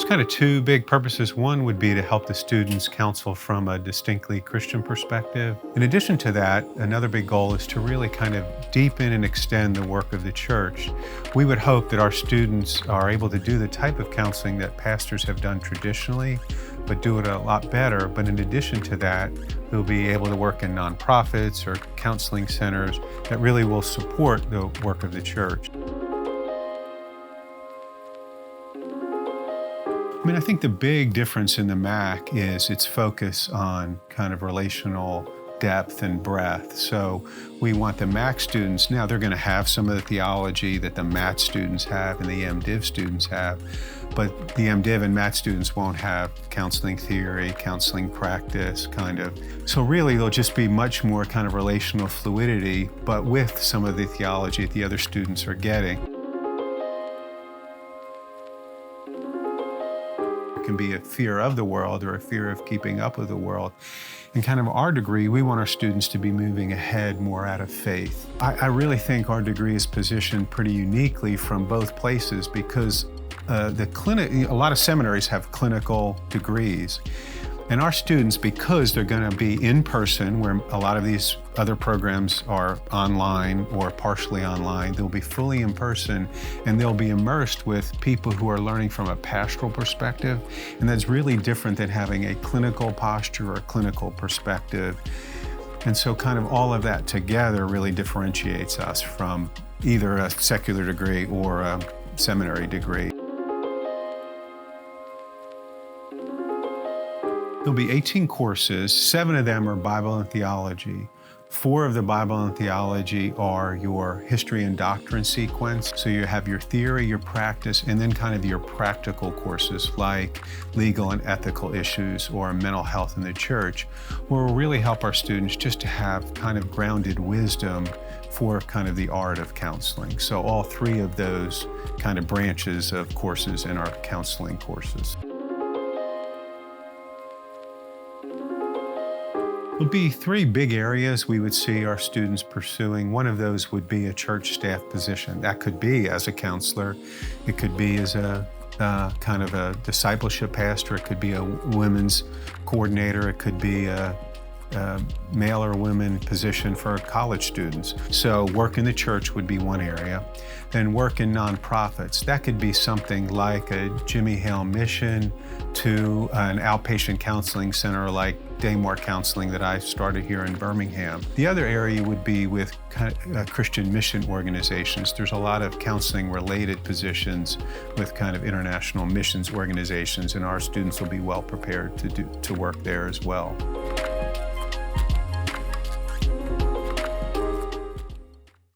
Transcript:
kind of two big purposes. One would be to help the students counsel from a distinctly Christian perspective. In addition to that, another big goal is to really kind of deepen and extend the work of the church. We would hope that our students are able to do the type of counseling that pastors have done traditionally, but do it a lot better. But in addition to that, they'll be able to work in nonprofits or counseling centers that really will support the work of the church. I think the big difference in the MAC is its focus on kind of relational depth and breadth. So we want the MAC students, now they're going to have some of the theology that the MAT students have and the MDiv students have, but the MDiv and MAT students won't have counseling theory, counseling practice, kind of. So really there'll just be much more kind of relational fluidity, but with some of the theology that the other students are getting. Can be a fear of the world or a fear of keeping up with the world. In kind of our degree, we want our students to be moving ahead more out of faith. I really think our degree is positioned pretty uniquely from both places because a lot of seminaries have clinical degrees. And our students, because they're going to be in person, where a lot of these other programs are online or partially online, they'll be fully in person and they'll be immersed with people who are learning from a pastoral perspective. And that's really different than having a clinical posture or a clinical perspective. And so kind of all of that together really differentiates us from either a secular degree or a seminary degree. There'll be 18 courses. 7 of them are Bible and theology. 4 of the Bible and theology are your history and doctrine sequence. So you have your theory, your practice, and then kind of your practical courses like legal and ethical issues or mental health in the church, where we'll really help our students just to have kind of grounded wisdom for kind of the art of counseling. So all 3 of those kind of branches of courses in our counseling courses. There'll be 3 big areas we would see our students pursuing. One of those would be a church staff position. That could be as a counselor. It could be as a kind of a discipleship pastor. It could be a women's coordinator. It could be a male or women position for college students. So work in the church would be one area. Then work in nonprofits. That could be something like a Jimmy Hale mission to an outpatient counseling center like Daymore Counseling that I started here in Birmingham. The other area would be with Christian mission organizations. There's a lot of counseling related positions with kind of international missions organizations, and our students will be well prepared to work there as well.